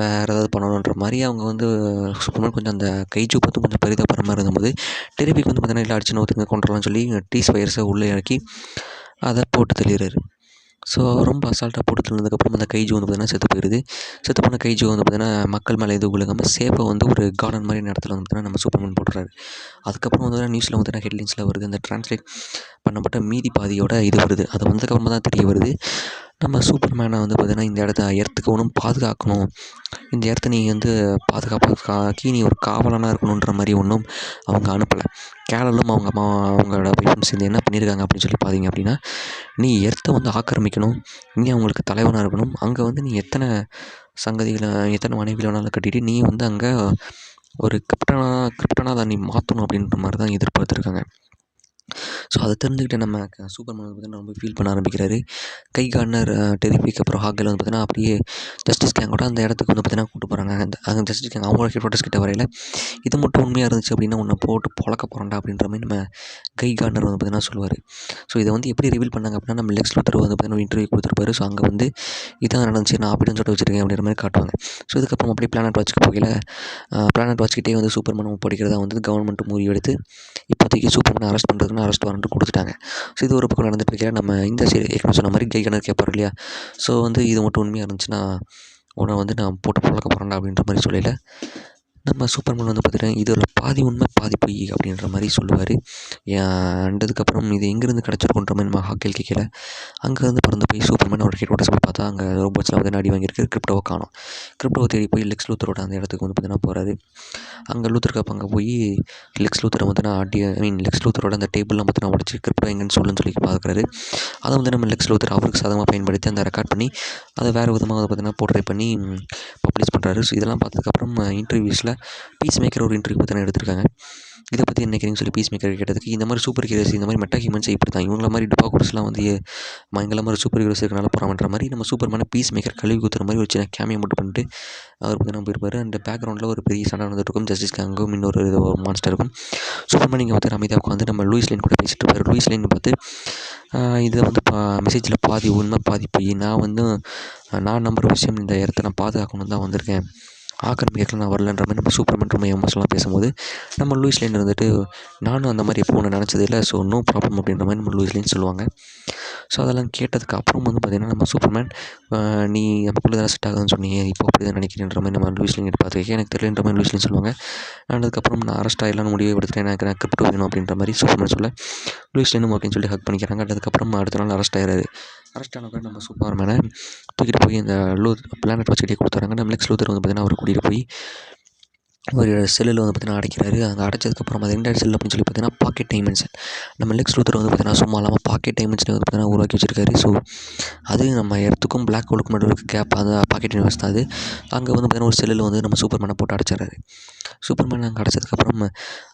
வேறு ஏதாவது பண்ணணுன்ற மாதிரி அவங்க வந்து சூப்பர்மேன் கொஞ்சம் அந்த கைஜு பார்த்து கொஞ்சம் பரிதாபப்படுற மாதிரி இருந்தபோது டெரிஃபிக் வந்து பார்த்திங்கன்னா இல்லை அடிச்சு நோத்துங்க கொண்டுறலாம்னு சொல்லி டீஸ் ஃபயர்ஸை உள்ளே இறக்கி அதை போட்டு தெளிறாரு. ஸோ ரொம்ப அசால்ட்டாக போட்டு தள்ளினதுக்கப்புறம் அந்த கைஜு வந்து பார்த்திங்கன்னா செத்து போயிடுது. செத்து போன கைஜு வந்து பார்த்திங்கன்னா மக்கள் மேலே எதுவும் விழுகாமல் சேஃபாக வந்து ஒரு கார்டன் மாதிரி இடத்துல வந்து பார்த்திங்கன்னா நம்ம சூப்பர்மேன் போட்டுறாரு. அதுக்கப்புறம் வந்து நியூஸில் வந்து ஹெட்லைன்ஸில் வருது அந்த ட்ரான்ஸ்லேட் பண்ணப்பட்ட மீதி பாதியோட இது வருது. அது வந்ததுக்கப்புறமா தான் தெரிய வருது நம்ம சூப்பர்மேனை வந்து பார்த்திங்கன்னா இந்த இடத்த எர்த்துக்கு ஒன்றும் பாதுகாக்கணும், இந்த இடத்த நீ வந்து பாதுகாப்பாக்கி நீ ஒரு காவலனாக இருக்கணுன்ற மாதிரி ஒன்றும் அவங்க அனுப்பலை. கேரளும் அவங்க அம்மா அவங்களோட ஒய்ஃபும் சேர்ந்து என்ன பண்ணியிருக்காங்க அப்படின்னு சொல்லி பார்த்தீங்க அப்படின்னா நீ எர்த்தை வந்து ஆக்கிரமிக்கணும், நீ அவங்களுக்கு தலைவனாக இருக்கணும், அங்கே வந்து நீ எத்தனை மனைவிகளை வேணாலும் கட்டிட்டு நீ வந்து அங்கே ஒரு கிரிப்டனாக அதை நீ மாற்றணும் அப்படின்ற மாதிரி தான் எதிர்பார்த்துருக்காங்க. ஸோ அதை தெரிஞ்சுக்கிட்டு நம்ம சூப்பர்மேன் வந்து பார்த்தீங்கன்னா ரொம்ப ஃபீல் பண்ண ஆரம்பிக்கிறாரு. கை கார்னர், டெரிஃபிக் அப்புறம் ஹாக்கெல் வந்து பார்த்தீங்கன்னா அப்படியே ஜஸ்டிஸ் கேங்கோட அந்த இடத்துக்கு வந்து பார்த்தீங்கன்னா கூப்பிட்டு போகிறாங்க. அங்கே ஜஸ்டிஸ் கேங் அவங்களோட ஹெட் குவார்ட்டர்ஸ் கிட்ட வரையில இது மட்டும் உண்மையாக இருந்துச்சு அப்படின்னா உன்னை போட்டு பொழக்க போகிறேன்டா அப்படின்ற மாதிரி நம்ம கை கார்னர் வந்து பார்த்தீங்கன்னா சொல்லுவார். ஸோ இதை வந்து எப்படி ரிவீல் பண்ணாங்க அப்படின்னா நம்ம லெக்ஸ் லூத்தர் வந்து பார்த்தீங்கன்னா ஒரு இன்டர்வியூ கொடுத்துருப்பாரு. ஸோ அங்கே வந்து இதான் நடந்துச்சு, நான் அப்படின்னு சொல்லிட்டு வச்சுருக்கேன் அப்படின்ற மாதிரி காட்டுவாங்க. ஸோ இதுக்கப்புறம் அப்படியே பிளானட் வாட்ச்க்கு போகையில் பிளானட் வாட்ச்கிட்டே வந்து சூப்பர்மேன் ஒப்படைக்கிறதா வந்து கவர்மெண்ட் முடிவு எடுத்து இப்போதைக்கு சூப்பர்மேனை அரெஸ்ட் பண்ணுறதுக்குன்னு அரெஸ்ட் வாரண்ட் கொடுத்துட்டாங்க. ஸோ இது ஒரு பக்கம் நடந்துட்டு இருக்கையில நம்ம இந்த சைடு ஏற்கனவே சொன்ன மாதிரி கை கார்னர் கேட்பார் இல்லையா, ஸோ வந்து இது மட்டும் உண்மையாக இருந்துச்சுன்னா உன்னை வந்து நான் போட்டு பழக்க போகிறேன்டா அப்படின்ற மாதிரி சொல்லல நம்ம சூப்பர்மேன் வந்து பார்த்துட்டேன் இதில் பாதி உண்மை பாதி பொய் அப்படின்ற மாதிரி சொல்லுவார். அண்டதுக்கப்புறம் இது எங்கேருந்து கிடச்சிருக்குன்ற மாதிரி நம்ம ஹாக்கெல் கேட்கல. அங்கேருந்து பறந்து போய் சூப்பர்மேன் அவரோட ஹெட் குவார்ட்டர்ஸ் போய் பார்த்தா அங்கே ரோபோட்ஸில் வந்து அடி வாங்கியிருக்கு. கிரிப்டோவை காணும். கிரிப்டோவை தேடி போய் லெக்ஸ் லூத்தரோட அந்த இடத்துக்கு வந்து பார்த்தீங்கன்னா போகிறாரு. அங்கே லூத்தர் கப் அங்கே போய் லெக்ஸ் லூத்தரை வந்து நான் லெக்ஸ் லூத்தரோட அந்த டேபிள்லாம் பார்த்து நான் உடச்சி கிரிப்டோ எங்கன்னு சொல்லுன்னு சொல்லி பார்க்குறாரு. அதை வந்து நம்ம லெக்ஸ் லூத்தர் அவருக்கு சாதகமாக பயன்படுத்தி அந்த ரெக்கார்ட் பண்ணி அதை வேறு விதமாக வந்து பார்த்தீங்கன்னா போர்ட்ரே பண்ணி பப்ளிஷ் பண்ணுறாரு. ஸோ இதெல்லாம் பார்த்ததுக்கப்புறம் இன்டர்வியூஸில் பீஸ் மேக்கர் ஒரு இன்டர்வியூ பார்த்தீங்கன்னா எடுத்திருக்காங்க. இதை பற்றி என்ன கேட்குறீங்கன்னு சொல்லி பீஸ் மேக்கர் கேட்டதுக்கு இந்த மாதிரி சூப்பர் ஹீரோஸ் இந்த மாதிரி மெட்டா ஹியூமன்ஸ் இப்படி தான் இவங்கள மாதிரி டிபாகூர்ஸ்லாம் வந்து எங்களை மாதிரி சூப்பர் ஹீரோஸ் இருக்கனால போகிறாங்கன்ற மாதிரி நம்ம சூப்பர்மேனை பீஸ் மேக்கர் கழுவி ஊற்றுற மாதிரி ஒரு சின்ன கேமியை மட்டும் பண்ணிட்டு அவர் பார்த்தீங்கன்னா போயிருப்பார். அந்த பேக்ரவுண்டில் ஒரு பெரிய சண்டை நடந்துட்டு இருக்கும். ஜஸ்டிஸ் கேங்கும் இன்னொரு மான்ஸ்டர் இருக்கும். சூப்பர்மேன் இங்கே வந்து அமைதியாக உட்காந்து நம்ம லூயிஸ் லேன் கூட பேசிட்டு இருப்பார். லூயிஸ் லேன் பார்த்து இதை வந்து மெசேஜில் பாதி உண்மை பாதி போய் நான் நம்புகிற விஷயம் இந்த இடத்த நான் பாதுகாக்கணும் தான் வந்திருக்கேன், ஆக்கிரமிக்கலாம் நான் வரலன்ற மாதிரி நம்ம சூப்பர்மேன் ரொம்ப எமோஷனலாக பேசும்போது நம்ம லூயிஸ் லேன் இருந்துட்டு நானும் அந்த மாதிரி எப்போ ஒன்று நினச்சது இல்லை, ஸோ நோ ப்ராப்ளம் அப்படின்ற மாதிரி நம்ம லூயிஸ் லேன் சொல்லுவாங்க. ஸோ அதெல்லாம் கேட்டதுக்கு அப்புறம் வந்து பார்த்திங்கன்னா நம்ம சூப்பர்மேன் நீ நமக்குள்ளே தானே செட் ஆகுதுன்னு சொன்னீங்க, இப்போ அப்படி தான் நினைக்கிறேன்ற மாதிரி நம்ம லூயிஸ் லேன் பார்த்துருக்கேன், எனக்கு தெரியலன்ற மாதிரி லூயிஸ் லேன் சொல்லுவாங்க. அதுக்கப்புறம் நான் அரெஸ்ட் ஆகிடலான்னு முடிவே எடுத்துட்டேன், எனக்கு நான் கிரிப்டோ வேணும் அப்படின்ற மாதிரி சூப்பர்மேன் சொல்ல லூயிஸ் லேனும் ஓகேன்னு சொல்லி ஹக் பண்ணிக்கிறாங்க. அதுக்கப்புறம் அடுத்த நாள் அரெஸ்ட் ஆகிறாரு. அரெஸ்ட் ஆனப்போ நம்ம சூப்பர்மேனை தூக்கிட்டு போய் இந்த பிளானட் வாட்ச்கிட்டே கொடுத்துறாங்க. நம்ம லெக்ஸ் லூத்தர் வந்து பார்த்திங்கன்னா அவர் கூட்டிகிட்டு போய் ஒரு செல்லில் வந்து பார்த்திங்கன்னா அடைக்கிறாரு. அங்கே அடைச்சதுக்கப்புறம் அது எந்த செல் அப்படின்னு சொல்லி பார்த்திங்கன்னா பாக்கெட் டைமென்ஷன். நம்ம லெக்ஸ் லூத்தர் வந்து பார்த்திங்கன்னா சும்மா இல்லாமல் பாக்கெட் டைமென்ஷனை வந்து பார்த்திங்கன்னா உருவாக்கி வச்சிருக்காரு. ஸோ அது நம்ம எர்த்துக்கும் பிளாக் ஹோலுக்கும் மட்டும் இருக்க கேப் அந்த பாக்கெட் யூனிவர்ஸ் தான் அது. அங்கே வந்து பார்த்திங்கன்னா ஒரு செல்லில் வந்து நம்ம சூப்பர்மேனை போட்டு அடைச்சிடறாரு. சூப்பர்மேன் அங்கே அடைச்சதுக்கப்புறம்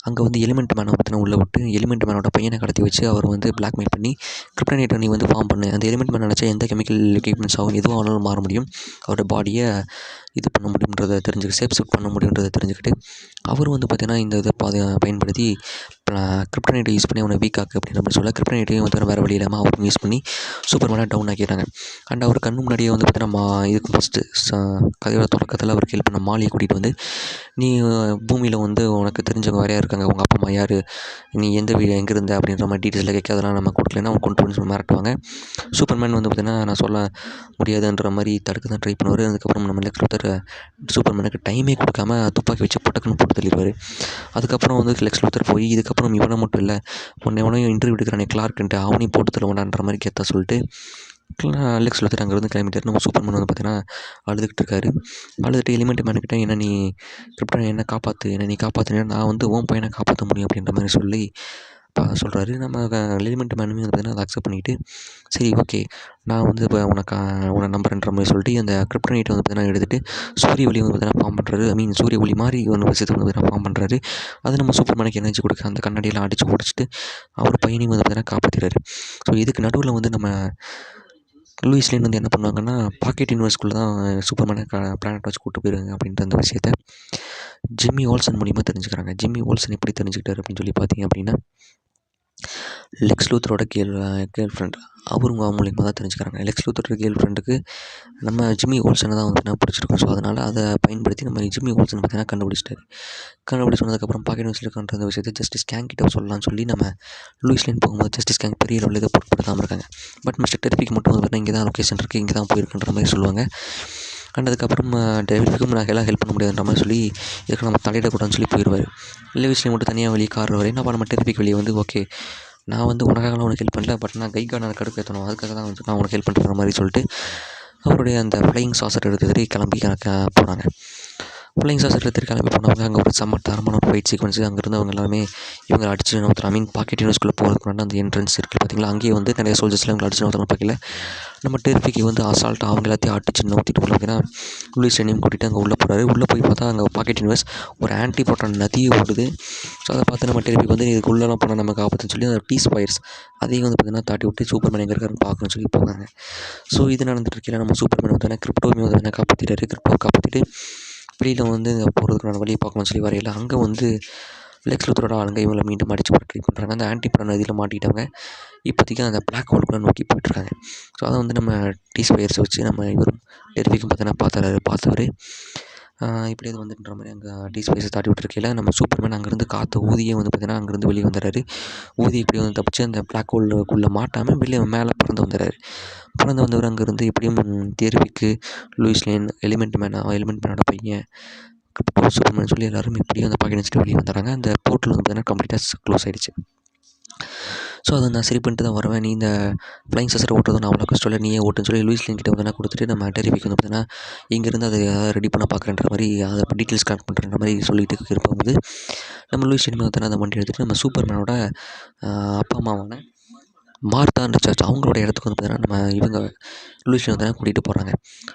அங்கே வந்து எலிமெண்ட் மேனை பார்த்திங்கன்னா உள்ளே விட்டு எலிமெண்ட் மேனோட பையனை கடத்தி வச்சு அவர் வந்து பிளாக்மெயில் பண்ணி கிரிப்டோனைட்டை நீ வந்து ஃபார்ம் பண்ணு, அந்த எலிமெண்ட் மேன் நினச்சா எந்த கெமிக்கல் எக்யூப்மெண்ட்ஸ் ஆகும் எதுவும் ஆனாலும் மாற முடியும், அவரோட பாடியை இது பண்ண முடியுன்றதை தெரிஞ்சுக்கிட்டு ஷேப் ஷிஃப்ட் பண்ண முடியுன்றதை தெரிஞ்சுக்கிட்டு அவர் வந்து பார்த்திங்கன்னா இந்த இதை பயன்படுத்தி கிரிப்டோனைட்டை யூஸ் பண்ணி அவனை வீக் ஆக்கு அப்படின்ற மாதிரி சொல்ல கிரிப்டோனைட்டையும் வந்து வேறு வழி இல்லாமல் அவரும் யூஸ் பண்ணி சூப்பர்மேனை டவுன் ஆக்கிடுறாங்க. அண்ட் அவர் கண்ணு முன்னாடியே வந்து பார்த்திங்கன்னா இதுக்கு ஃபஸ்ட்டு கதையோட தொடக்கத்தில் அவர் ஹெல்ப் பண்ண மாலியை கூட்டிகிட்டு வந்து நீ பூமியில் வந்து உனக்கு தெரிஞ்சவங்க வேறையாக இருக்காங்க, உங்கள் அப்பா அம்மா யார், நீ எந்த வீடு எங்கே இருந்த அப்படின்ற மாதிரி டீட்டெயிலில் கேட்க அதெல்லாம் நம்ம கொடுக்கலன்னா அவங்க கொண்டு வந்து மிரட்டுவாங்க. சூப்பர்மேன் வந்து பார்த்திங்கன்னா நான் சொல்ல முடியாதுன்ற மாதிரி தடுக்க தான் ட்ரை பண்ணுவார். அதுக்கப்புறம் நம்ம லெக்ஸ் லூத்தர் சூப்பர்மேனுக்கு டைமே கொடுக்காம துப்பாக்கி வச்சு பொட்டக்குன்னு போட்டு தள்ளிடுவார். அதுக்கப்புறம் வந்து லெக்ஸ் லூத்தர் போய் இதுக்கப்புறம் இவனை மட்டும் இல்லை உன்னையும் இன்டர்வியூ எடுக்கிறானே கிளார்க்குன்ட்டு அவனையும் போட்டு தள்ளுவான்ன்ற மாதிரி கேட்டா சொல்லிட்டு லெக்ஸ் லூத்தர் அங்கேருந்து கிளம்பிட்டார். நம்ம சூப்பர்மேன் வந்து பார்த்திங்கன்னா அழுதுகிட்டு இருக்காரு. அழுதுட்டு எலிமெண்ட் மேனுக்கிட்ட என்ன நீ கிரிப்டோ என்ன காப்பாற்று, என்ன நீ காப்பாற்றினா நான் வந்து உன் பையனை காப்பாற்ற முடியும் அப்படின்ற மாதிரி சொல்லி சொல்கிறாரு. நம்ம எலிமெண்ட் மேனுமே வந்து பார்த்திங்கன்னா அதை அக்செப்ட் பண்ணிக்கிட்டு சரி ஓகே நான் வந்து இப்போ உன்னை நம்புறேன்ற மாதிரி சொல்லிட்டு அந்த கிரிப்டோனைட்டை வந்து பார்த்திங்கன்னா எடுத்துகிட்டு சூரிய ஒளி வந்து பார்த்திங்கன்னா ஃபார்ம் பண்ணுறாரு. சூரிய ஒளி மாதிரி ஒரு விஷயத்தை வந்து பார்த்திங்கன்னா ஃபார்ம் பண்ணுறாரு. அது நம்ம சூப்பர்மேனுக்கு எனர்ஜி கொடுக்க அந்த கண்ணாடியெல்லாம் அடித்து உடச்சிட்டு அவர் பையனையும் வந்து பார்த்திங்கன்னா காப்பாற்றிடுறாரு. ஸோ இதுக்கு நடுவில் வந்து நம்ம லூயிஸ் லேன் வந்து என்ன பண்ணுவாங்கன்னா பாக்கெட் யூனிவர்ஸ்குள்ளே தான் சூப்பர்மேனை பிளானட் வாட்ச் கூப்பிட்டு போயிருங்க அப்படின்ற அந்த விஷயத்தை ஜிம்மி ஓல்சன் மூலிமா தெரிஞ்சுக்கிறாங்க. ஜிம்மி ஓல்சன் எப்படி தெரிஞ்சுக்கிட்டாரு அப்படின்னு சொல்லி பார்த்தீங்க அப்படின்னா லெக்ஸ் லூத்தரோட கேர்ள் ஃப்ரெண்ட் அவங்க மூலியமாக தான் தெரிஞ்சுக்கிறாங்க. லெக்ஸ் லூத்தரோட கேர்ள் ஃப்ரெண்டுக்கு நம்ம ஜிம்மி ஓல்சனை தான் வந்து பிடிச்சிருக்கோம். ஸோ அதனால் அதை பயன்படுத்தி நம்ம ஜிம்மி ஓல்சன் பார்த்திங்கன்னா கண்டுபிடிச்சி சொன்னதுக்கப்புறம் பாக்கெட் நியூஸில் இருக்கின்ற அந்த விஷயத்தை ஜஸ்டிஸ் கேங் கிட்ட சொல்லலாம்னு சொல்லி நம்ம லூயிஸ் லேன் போகும்போது ஜஸ்டிஸ் கேங் பெரிய லெவலில் இதை பொருட்படுத்தாமல் இருக்காங்க. பட் மிஸ்டர் டெரிஃபிக் மட்டும் வந்து பார்த்திங்கன்னா இங்கே தான் லொக்கேஷன் இருக்குது, இங்கே தான் போயிருக்குன்ற மாதிரி சொல்லுவாங்க. அண்ட் அதுக்கப்புறம் டெரிஃபிக்கும் நான் எல்லாம் ஹெல்ப் பண்ண முடியாதுன்ற மாதிரி சொல்லி இதுக்கு நம்ம தலையிடக்கூடாதுன்னு சொல்லி போயிடுவார். லூயிஸ் லேன் மட்டும் தனியாக வெளியே கார் வரை நம்ம டெரிஃபிக் வெளியே வந்து ஓகே நான் வந்து உனக்காகலாம் உனக்கு ஹெல்ப் பண்ணல, பட் நான் கைக்கான கடுப்பு ஏற்றணும் அதுக்காக தான் வந்து நான் உனக்கு ஹெல்ப் பண்ணுற மாதிரி சொல்லிட்டு அவருடைய அந்த ஃப்ளையிங் சாசர் எடுத்துகிட்டு கிளம்பி போகிறாங்க. ஃப்ளையிங் சார்ஜர் எடுத்துட்டு கிளம்பி போனவங்க அங்கே ஒரு செம்ம தரமான ஒரு ஃபைட் சீக்வன்ஸு. அங்கேருந்து அவங்க எல்லாருமே இவங்க அடிச்சு நவுத்துற பாக்கெட் யூனிவர்ஸ்குள்ளே போகிறதுக்கு முன்னாடி அந்த என்ட்ரன்ஸ் இருக்குது பார்த்தீங்களா, அங்கேயே வந்து நிறைய சோல்ஜர்ஸ்லாம் இவங்க அடிச்சு நவுத்துற பார்க்கல நம்ம டெரிஃபிக்கு வந்து அசால்ட்டாக அவங்க எல்லாத்தையும் அடிச்சு நவுத்திட்டு உள்ள பார்த்தீங்கன்னா லூயிஸ் லேனையும் கூட்டிகிட்டு அங்கே உள்ளே போகிறாரு. உள்ளே போய் பார்த்தா அங்கே பாக்கெட் யூனிவர்ஸ் ஒரு ஆன்டி ப்ரோட்டான் நதியை ஓடுது. ஸோ அதை பார்த்து நம்ம டெரிஃபிக்கு வந்து இதுக்கு உள்ளெல்லாம் போனால் நமக்கு ஆபத்துன்னு சொல்லி அந்த பீஸ் ஃபயர்ஸ் அதையும் வந்து பார்த்தீங்கன்னா தாட்டி விட்டு சூப்பர்மேன் எங்கே இருக்காருன்னு பார்க்கணும்னு சொல்லி போகிறாங்க. ஸோ இது நடந்துட்டு இருக்கையில் நம்ம சூப்பர்மேன் வந்து கிரிப்டோவையும் வந்து காப்பாற்றிட்டாரு. கிரிப்டோவை காப்பாற்றிட்டு வெளியில் வந்து போகிறதுக்கான வழியை பார்க்கணும்னு சொல்லி வரையில் அங்கே வந்து லெக்ஸ் லூத்தரோட ஆளுங்க இவங்களை மீண்டும் அடிச்சு போட்டு ட்ரை பண்ணுறாங்க. அந்த ஆன்டி ப்ரோட்டான் நதியில் மாட்டிக்கிட்டவங்க இப்போதைக்கு அந்த பிளாக் ஹோல் கூட நோக்கி போயிட்டுருக்காங்க. ஸோ அதை வந்து நம்ம டீஸ் ஃபயர்ஸை வச்சு நம்ம இவரும் டெரிஃபிக்கும் பார்த்தீங்கன்னா பார்த்தவர் இப்படியே வந்துன்ற மாதிரி அங்கே டீஸ் ஃபயர்ஸை தாட்டி விட்டுருக்கையில் நம்ம சூப்பர்மேன் அங்கேருந்து காற்று ஊதியே வந்து பார்த்தீங்கன்னா அங்கேருந்து வெளியே வந்துடுறாரு. ஊதி இப்படி வந்து தப்பிச்சு அந்த பிளாக் ஹோலுக்குள்ளே மாட்டாமல் வெளியே மேலே பறந்து வந்துடுறாரு. பறந்து வந்தவர் அங்கேருந்து எப்படியும் டெரிஃபிக்கு, லூயிஸ் லேன், எலிமெண்ட் மேனோட பையன், சூப்பர்மேன் சொல்லி எல்லோரும் இப்படியும் அந்த பாக்கெட் வச்சுட்டு வெளியே வந்துடுறாங்க. அந்த போர்ட்டல் வந்து பார்த்தீங்கன்னா கம்ப்ளீட்டாக க்ளோஸ் ஆகிடுச்சு. ஸோ அதை நான் சரி பண்ணிட்டு தான் வருவேன், நீ இந்த ஃப்ளையிங் சார்ஜரை ஓட்டுறது நான் அவ்வளோ கஷ்டம் இல்லை, நீயே ஓட்டுன்னு சொல்லி லூயிஸ் லேன் கிட்ட வந்து கொடுத்துட்டு நம்ம டெரிஃபிக்கு வந்து பார்த்தீங்கன்னா இங்கேருந்து அதை ரெடி பண்ண பார்க்குறன்ற மாதிரி அதை டீட்டெயில்ஸ் கலெக்ட் பண்ணுறன்ற மாதிரி சொல்லிட்டு இருக்கும்போது நம்ம லூயிஸ் லேன் வந்து அந்த வண்டி எடுத்துகிட்டு நம்ம சூப்பர்மேனோட அப்பா அம்மாவான மார்த்தா அண்ட் சர்ச் அவங்களோட இடத்துக்கு வந்து பார்த்தீங்கன்னா நம்ம இவங்க லூயிஸ் லேன் வந்து கூட்டிகிட்டு போகிறாங்க.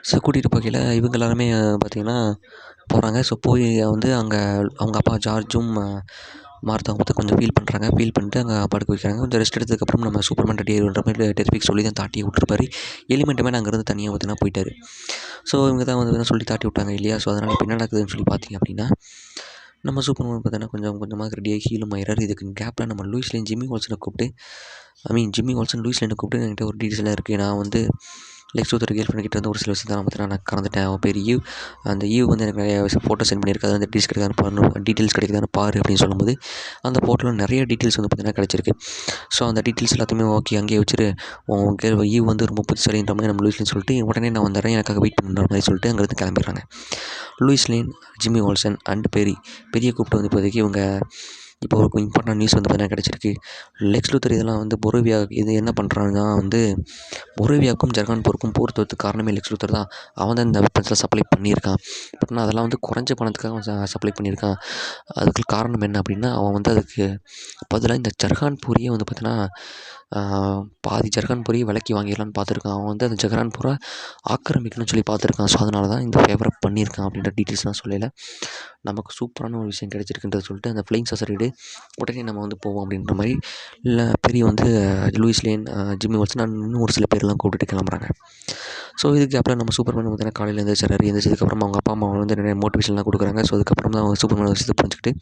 ஸோ கூட்டிகிட்டு போகையில் இவங்க எல்லாருமே பார்த்திங்கன்னா போகிறாங்க. ஸோ போய் வந்து அங்கே அவங்க அப்பா ஜார்ஜும் மார்த்தாவை பார்த்து கொஞ்சம் ஃபீல் பண்ணிட்டு அங்கே படுக்க வைக்கிறாங்க. கொஞ்சம் ரெஸ்ட் எடுத்ததுக்கப்புறம் நம்ம சூப்பர்மேன் ரெடியாகிற மாதிரி டெரிஃபிக் சொல்லி தான் தாட்டி விட்டுருப்பாரு. எலிமெண்ட்டுமே அங்கேருந்து தனியாக பார்த்தீங்கன்னா போயிட்டார். ஸோ இவங்க தான் வந்து சொல்லி தாட்டி விட்டாங்க இல்லையா. ஸோ அதனால் இப்போ என்ன நடக்குதுன்னு சொல்லி பார்த்தீங்க அப்படின்னா நம்ம சூப்பர்மேன் பார்த்தீங்கன்னா கொஞ்சம் கொஞ்சமாக ரெடியாகி ஹீலும் ஆயிடுறாரு. இதுக்கு கேப்பில் நம்ம லூயிஸ் லேன் ஜிம்மி வால்சனை கூப்பிட்டு லூயிஸ் லேனை கூப்பிட்டு என்கிட்ட ஒரு டீட்டெயிலாக இருக்குது, நான் வந்து லெக்ஸ் லூத்தர் கேர்ள் ஃப்ரெண்ட் கிட்ட வந்து ஒரு சில விஷயத்தை நான் பார்த்தீங்கன்னா நான் கறந்துட்டேன், அவன் பேர் ஈவ், அந்த ஈவ் வந்து எனக்கு நிறைய ஃபோட்டோ சென்ட் பண்ணியிருக்காது, அந்த டீட்டெயில்ஸ் கிடைக்குதான்னு பாரு அப்படின்னு சொல்லும்போது அந்த ஃபோட்டோவில் நிறைய டீட்டெயில்ஸ் வந்து பார்த்தீங்கன்னா கிடச்சிருக்கு. ஸோ அந்த டீட்டெயில்ஸ் எல்லாத்தையுமே ஓகே அங்கேயே வச்சுரு, உன் ஈவ் வந்து ரொம்ப புத்திசாலின்ற மாதிரி நம்ம லூயிஸ் லேன் சொல்லிட்டு உடனே நான் வந்துடுறேன், எனக்காக வெயிட் பண்ணுற மாதிரி சொல்லிட்டு அங்கேருந்து கிளம்பிடுறாங்க. லூயிஸ் லேன், ஜிம்மி வால்சன் அண்ட் பெரிய கூப்பிட்டு வந்து இப்போதைக்கு இவங்க இப்போ ஒரு இம்பார்ட்டன்ட் நியூஸ் வந்து பார்த்தீங்கன்னா கிடச்சிருக்கு. லெக்ஸ் லூத்தர் இதெல்லாம் வந்து பொரோவியா இது என்ன பண்ணுறாங்கன்னா வந்து பொரோவியாவுக்கும் ஜர்கான்பூருக்கும் போர் தோறதுக்கு காரணமே லெக்ஸ் லூத்தர் தான். அவன் தான் இந்த வெப்பன்ஸில் சப்ளை பண்ணியிருக்கான். பட் நான் அதெல்லாம் வந்து குறைஞ்ச பணத்துக்காக சப்ளை பண்ணியிருக்கான். அதுக்கு காரணம் என்ன அப்படின்னா அவன் வந்து அதுக்கு பதிலாக இந்த ஜர்கான்பூரியே வந்து பார்த்தீங்கன்னா பாதி ஜர்கான்பூரியை விலைக்கு வாங்கிடலான்னு பார்த்துருக்கான். அவன் வந்து அந்த ஜர்கான்பூரை ஆக்கிரமிக்கணும்னு சொல்லி பார்த்துருக்கான். ஸோ அதனால தான் இந்த ஃபேவரை பண்ணியிருக்கான் அப்படின்ற டீட்டெயில்ஸ்லாம் சொல்லலை. நமக்கு சூப்பரான ஒரு விஷயம் கிடச்சிருக்குன்றது சொல்லிட்டு அந்த ஃப்ளையிங் சார்ஜர் உடனே நம்ம வந்து போவோம் அப்படின்ற மாதிரி இல்லை பெரிய வந்து லூயிஸ் லேன், ஜிம்மி வால்சன் இன்னும் ஒரு சில பேர்லாம் கூப்பிட்டுட்டு கிளம்புறாங்க. ஸோ இதுக்கு அப்புறம் நம்ம சூப்பர்மேன் பார்த்தீங்கன்னா காலையில் எழுந்திரிச்சதுக்கப்புறம் அவங்க அப்பா அம்மா வந்து நிறைய மோட்டிவேஷன்லாம் கொடுக்குறாங்க. ஸோ அதுக்கப்புறம் தான் அவங்க சூப்பர்மேன் விஷயத்தை புரிஞ்சுக்கிட்டு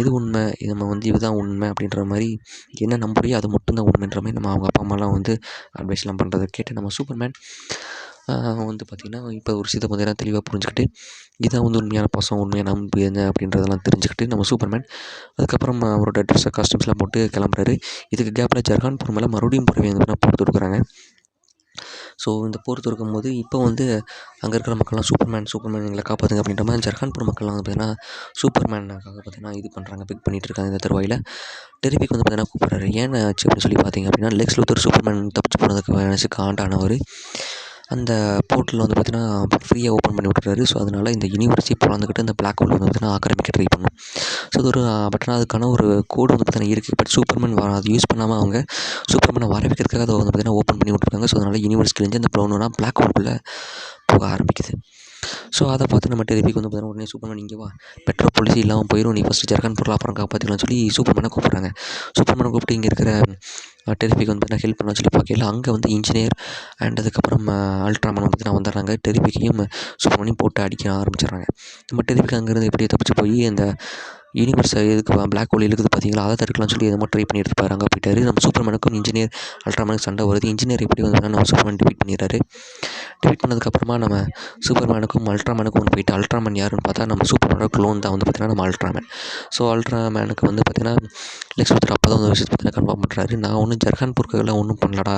எது உண்மை, நம்ம வந்து இதுதான் உண்மை அப்படின்ற மாதிரி என்ன நம்புறியோ அது மட்டும்தான் உண்மைன்ற மாதிரி நம்ம அவங்க அப்பா அம்மாலாம் வந்து அட்வைஸ்லாம் பண்ணுறதை கேட்டு நம்ம சூப்பர்மேன் வந்து பார்த்திங்கன்னா இப்போ ஒரு விஷயத்தை பார்த்தீங்கன்னா தெளிவாக புரிஞ்சுக்கிட்டு இதான் வந்து உண்மையான பாசம், உண்மையான நம்பு என்ன அப்படின்றதெல்லாம் தெரிஞ்சுக்கிட்டு நம்ம சூப்பர்மேன் அதுக்கப்புறம் அவரோட ட்ரெஸ்ஸை காஸ்டியூம்ஸ்லாம் போட்டு கிளம்புறாரு. இதுக்கு கேப்பில் ஜர்கான்பூர் மேலே மறுபடியும் போய் வந்து போர் தொடுக்குறாங்க. ஸோ இந்த போர் தொடுக்கும் போது இப்போ வந்து அங்கே இருக்கிற மக்கள்லாம் சூப்பர்மேன் எங்களை காப்பாற்றுங்க அப்படின்ற மாதிரி ஜர்கான்பூர் மக்கள்லாம் வந்து பார்த்திங்கன்னா சூப்பர்மேனுக்காக பார்த்திங்கன்னா இது பண்ணுறாங்க, பிக் பண்ணிகிட்டு இருக்காங்க. இந்த தருவாயில் டெரிஃபிக் வந்து பார்த்திங்கன்னா கூப்பிட்றாரு. ஏன் ஆச்சு அப்படின்னு சொல்லி பார்த்தீங்க அப்படின்னா லெக்ஸ் லூத்தர் சூப்பர்மேன் தப்பிச்சு போனதுக்கு நினச்சி காண்டானவர் அந்த போர்ட்டலில் வந்து பார்த்திங்கன்னா ஃப்ரீயாக ஓப்பன் பண்ணி விட்டுறாரு. ஸோ அதனால் இந்த யூனிவர்சிட்டி பிறந்துக்கிட்டு இந்த பிளாக் ஹோல் வந்து பார்த்திங்கன்னா ஆக்கிரமிக்க ட்ரை பண்ணும். ஸோ அது ஒரு பட் அதுக்கான ஒரு கோடு வந்து பார்த்திங்கன்னா இருக்குது. பட் சூப்பர்மேன் அது யூஸ் பண்ணாமல் அவங்க சூப்பர்மேனை வர வைக்கிறதுக்காக அதை வந்து பார்த்திங்கன்னா ஓப்பன் பண்ணி விட்ருக்காங்க. ஸோ அதனால் யூனிவர்சிட்டிலேருந்து அந்த ப்ளவுனா பிளாக் ஹோலுக்குள்ளே போக ஆரம்பிக்குது. ஸோ அதை பார்த்து நம்ம டெரிஃபிக் வந்து பார்த்திங்கன்னா உடனே சூப்பர்மேன் இங்கே வா, பெட்ரோல் இல்லாமல் போயிடும், நீ ஃபஸ்ட்டு ஜர்கான்பூரில் அப்புறம் காப்பாற்றிக்கலாம்னு சொல்லி சூப்பர்மேனை கூப்பிட்றாங்க. சூப்பர்மேனை கூப்பிட்டு இங்கே இருக்கிற டெரிஃபிக் வந்து பார்த்தீங்கன்னா ஹெல்ப் பண்ண சொல்லி பார்க்கல அங்கே வந்து இன்ஜினியர் அண்ட் அதுக்கப்புறம் அல்ட்ராமேன் பார்த்தீங்கன்னா வந்துடுறாங்க. டெரிஃபிக்கையும் சூப்பர்மேனையும் போட்டு அடிக்க ஆரம்பிச்சிடுறாங்க. நம்ம டெரிஃபிக் அங்கேருந்து எப்படியே தப்பிச்சு போய் அந்த யூனிவர்ஸ் எதுக்கு பிளாக் ஹோல் இருக்குது பார்த்தீங்களா அதை தடுக்கலாம்னு சொல்லி எதுவும் ட்ரை பண்ணிட்டு இருப்பாரு. அங்கே போயிட்டாரு. நம்ம சூப்பர்மேனுக்கும் இன்ஜினியர் அல்ட்ராமேனுக்கு சண்டை வருது. இன்ஜினியர் எப்படி வந்து நம்ம சூப்பர்மேன் டிஃபீட் பண்ணிடுறாரு. டிஃபீட் பண்ணதுக்கப்புறமா நம்ம சூப்பர்மேனுக்கும் அல்ட்ராமேனுக்கும் ஒன்று போயிட்டு அல்ட்ராமேன் யாருன்னு பார்த்தா நம்ம சூப்பர்மேனோட க்ளோன் தான் வந்து பார்த்திங்கன்னா நம்ம அல்ட்ராமேன். ஸோ அல்ட்ராமேனுக்கு வந்து பார்த்திங்கன்னா லெக்ஸ் லூத்தர் அப்போ தான் வந்து விஷயத்தை பார்த்தீங்கன்னா கன்ஃபார்ம் பண்ணுறாரு. நான் ஒன்றும் ஜர்கான்பூருக்கெல்லாம் ஒன்றும் பண்ணலடா,